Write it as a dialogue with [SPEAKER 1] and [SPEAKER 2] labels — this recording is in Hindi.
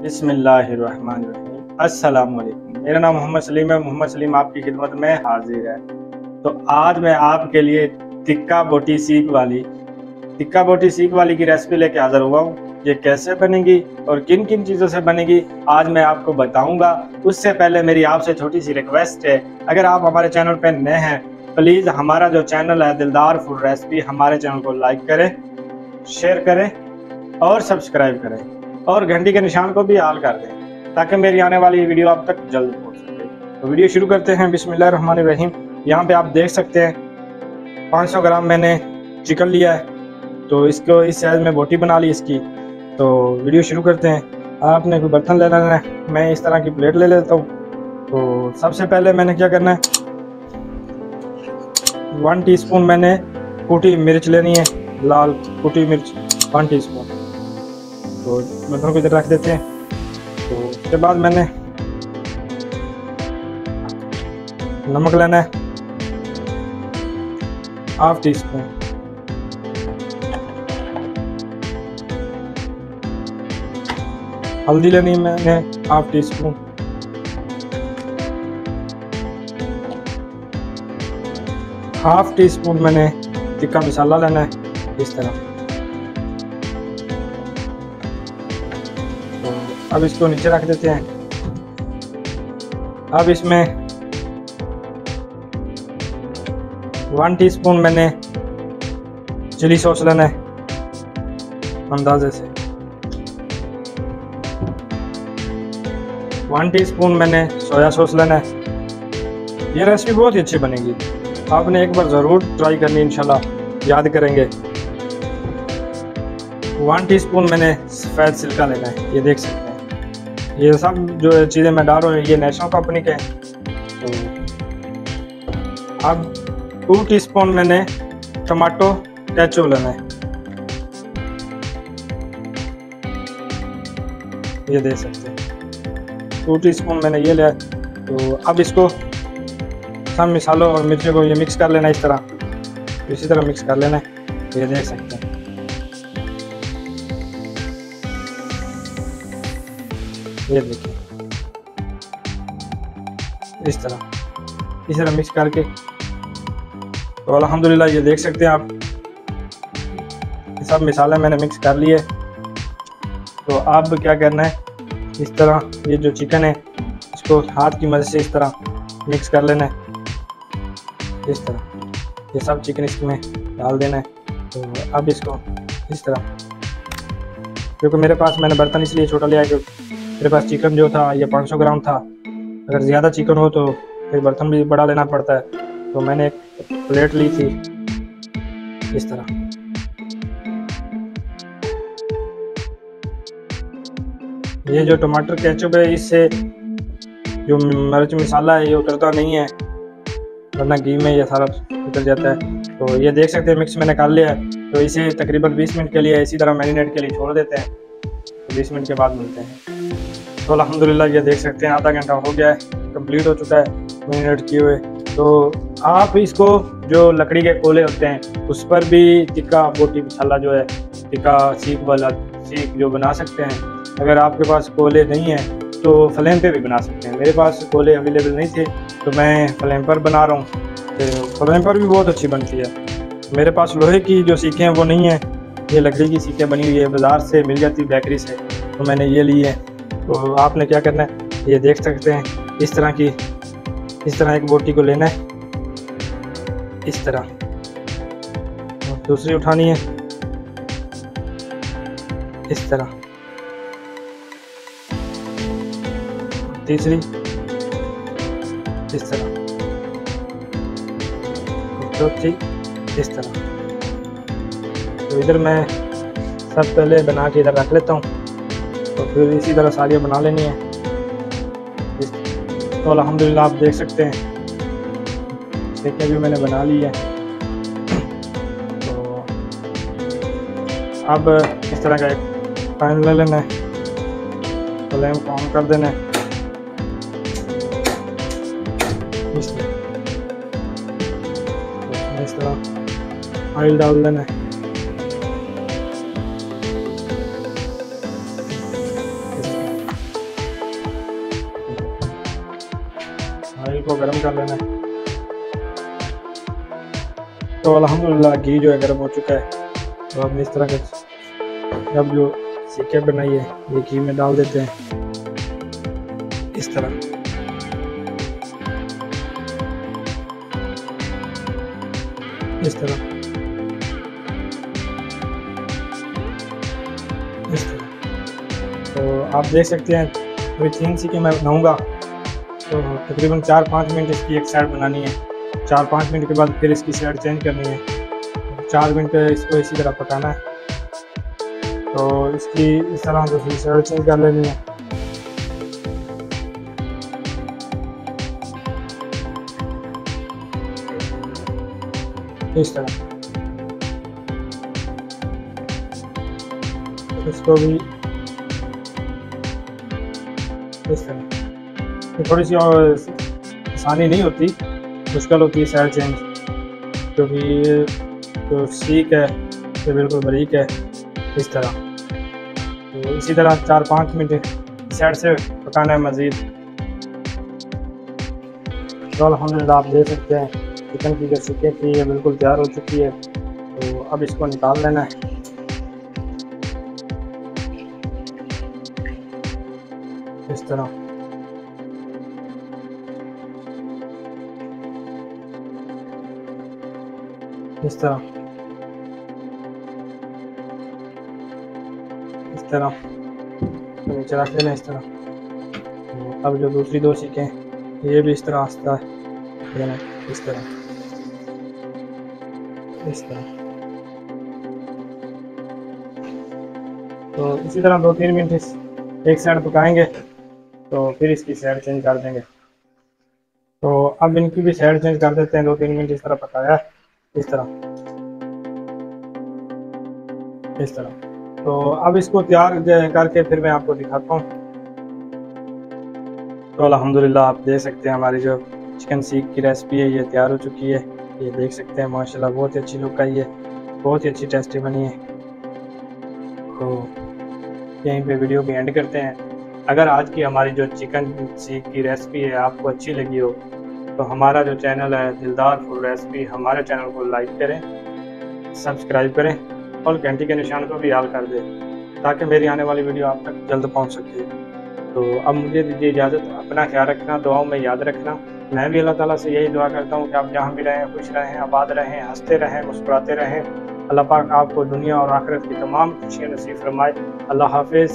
[SPEAKER 1] बिस्मिल्लाहिर्रहमानिर्रहीम। अस्सलाम वालेकुम। मेरा नाम मोहम्मद सलीम है। मोहम्मद सलीम आपकी खिदमत में हाजिर है। तो आज मैं आपके लिए टिक्का बोटी सीख वाली की रेसिपी लेके हाजिर हुआ हूँ। ये कैसे बनेगी और किन किन चीज़ों से बनेगी आज मैं आपको बताऊंगा। उससे पहले मेरी आपसे छोटी सी रिक्वेस्ट है, अगर आप हमारे चैनल पर नए हैं प्लीज़ हमारा जो चैनल है दिलदार फूड रेसिपी, हमारे चैनल को लाइक करें, शेयर करें और सब्सक्राइब करें और घंटी के निशान को भी ऑल कर दें ताकि मेरी आने वाली वीडियो आप तक जल्द पहुंच सके। तो वीडियो शुरू करते हैं। बिस्मिल्लाहिर्रहमानिर्रहीम। यहाँ पे आप देख सकते हैं 500 ग्राम मैंने चिकन लिया है, तो इसको इस साइज में बोटी बना ली इसकी। तो वीडियो शुरू करते हैं। आपने कोई बर्तन ले लेना है, मैं इस तरह की प्लेट ले लेता हूँ। तो सबसे पहले मैंने क्या करना है, 1 टीस्पून मैंने कुटी मिर्च लेनी है, लाल कुटी मिर्च 1 टीस्पून। तो बर्तन को इधर रख देते हैं। तो उसके बाद मैंने नमक लेना है 1/2 टीस्पून, हल्दी लेनी है मैंने 1/2 टीस्पून, ½ टीस्पून मैंने टिक्का मसाला लेना है इस तरह। अब इसको नीचे रख देते हैं। अब इसमें 1 टीस्पून मैंने चिली सॉस लेना है अंदाजे से। 1 टीस्पून मैंने सोया सॉस लेना है। ये रेसिपी बहुत ही अच्छी बनेगी, आपने एक बार ज़रूर ट्राई करनी, इंशाल्लाह याद करेंगे। 1 टीस्पून मैंने सफ़ेद सिरका लेना है। ये देख सकते हैं, ये सब जो चीज़ें मैं डाल रहा हूँ ये नेशनल कंपनी के हैं। तो अब 2 टीस्पून मैंने टमाटो केचप लेना है। ये देख सकते हैं 2 टीस्पून मैंने ये लिया। तो अब इसको सब मसालों और मिर्चों को ये मिक्स कर लेना, इस तरह इसी तरह मिक्स कर लेना है। ये देख सकते हैं, ये देखिए इस तरह मिक्स करके। तो अल्हम्दुलिल्लाह ये देख सकते हैं आप, सब मसाले मैंने मिक्स कर लिए। तो अब क्या करना है, इस तरह ये जो चिकन है इसको हाथ की मदद से इस तरह मिक्स कर लेना है। इस तरह ये सब चिकन इसमें डाल देना है। तो अब इसको इस तरह, क्योंकि मेरे पास मैंने बर्तन इसलिए छोटा लिया है क्योंकि मेरे पास चिकन जो था ये 500 ग्राम था। अगर ज़्यादा चिकन हो तो फिर बर्तन भी बड़ा लेना पड़ता है। तो मैंने एक प्लेट ली थी इस तरह। ये जो टमाटर केचप है इससे जो मिर्च मसाला है ये उतरता नहीं है, वरना घी में ये सारा उतर जाता है। तो ये देख सकते हैं मिक्स मैंने कर लिया है। तो इसे तकरीबन 20 मिनट के लिए इसी तरह मैरिनेट के लिए छोड़ देते हैं। तो 20 मिनट के बाद मिलते हैं। तो अल्हम्दुलिल्लाह ये देख सकते हैं आधा घंटा हो गया है, कंप्लीट हो चुका है मैरिनेट किए हुए। तो आप इसको जो लकड़ी के कोले होते हैं उस पर भी टिक्का बोटी मसाला जो है टिक्का सीख जो बना सकते हैं। अगर आपके पास कोले नहीं है तो फ्लेम पे भी बना सकते हैं। मेरे पास कोले अवेलेबल नहीं थे तो मैं फ्लेम पर बना रहा हूँ। तो फ्लेम पर भी बहुत अच्छी बनती है। मेरे पास लोहे की जो सीखें हैं वो नहीं है, ये लकड़ी की सीखें बनी हुई है, बाज़ार से मिल जाती है बेकरी से, तो मैंने ये ली है। तो आपने क्या करना है, ये देख सकते हैं इस तरह एक बोटी को लेना है इस तरह, और दूसरी उठानी है इस तरह, तीसरी इस तरह, चौथी इस तरह। तो इधर मैं सब पहले बना के इधर रख लेता हूँ, तो फिर इसी तरह सारी बना लेनी है। तो अल्हम्दुलिल्लाह आप देख सकते हैं सीखें भी मैंने बना ली है। तो अब इस तरह का एक पैन ले लेना है, फ्लेम को ऑन कर देना है। इस तरह ऑयल डाल देना है। को गर्म कर लेना है। तो अल्हम्दुलिल्लाह घी जो है गर्म हो चुका है। तो अब इस तरह के अब जो सीखे बनाई है ये घी में डाल देते हैं इस तरह। इस तरह इस तरह तो आप देख सकते हैं अभी 3 सीखे मैं बनाऊंगा। तो तकरीबन 4-5 मिनट इसकी एक साइड बनानी है। 4-5 मिनट के बाद फिर इसकी साइड चेंज करनी है। 4 मिनट इसको इसी तरह पकाना है। तो इसकी इस तरह दूसरी साइड चेंज कर लेनी है। इस तरह इसको भी इस तरह। तो थोड़ी सी और आसानी नहीं होती, मुश्किल होती है साइड चेंज, क्योंकि ये जो सीख है ये बिल्कुल बारीक है। इस तरह तो इसी तरह 4-5 मिनट साइड से पकाना है मज़ीद। तो अल्हम्दुलिल्लाह आप देख सकते हैं चिकन की जो सीखें थी ये बिल्कुल तैयार हो चुकी है। तो अब इसको निकाल लेना है। इस तरह इस तरह इस तरह तो नीचे रख लेना इस तरह। तो अब जो दूसरी 2 सीखें ये भी इस तरह आस्ता है इस तरह इस तरह। तो इसी तरह 2-3 मिनट एक साइड पकाएंगे तो फिर इसकी साइड चेंज कर देंगे। तो अब इनकी भी साइड चेंज कर देते हैं। 2-3 मिनट इस तरह पकाया इस तरह इस तरह। तो अब इसको तैयार करके फिर मैं आपको दिखाता हूँ। तो अल्हम्दुलिल्लाह आप देख सकते हैं हमारी जो चिकन सीख की रेसिपी है ये तैयार हो चुकी है। ये देख सकते हैं माशाल्लाह बहुत ही अच्छी लुक आई है, बहुत ही अच्छी टेस्टी बनी है। तो यहीं पे वीडियो को एंड करते हैं। अगर आज की हमारी जो चिकन सीख की रेसिपी है आपको अच्छी लगी हो तो हमारा जो चैनल है दिलदार फूड रेसिपी, हमारे चैनल को लाइक करें, सब्सक्राइब करें और घंटी के निशान को भी याद कर दें ताकि मेरी आने वाली वीडियो आप तक जल्द पहुंच सके। तो अब मुझे दीजिए इजाज़त। अपना ख्याल रखना, दुआओं में याद रखना। मैं भी अल्लाह ताला से यही दुआ करता हूँ कि आप जहाँ भी रहें खुश रहें, आबाद रहें, हंसते रहें, मुस्कुराते रहें। अल्लाह पाक आपको दुनिया और आखिरत की तमाम खुशियाँ नसीब फरमाए। अल्लाह हाफिज़।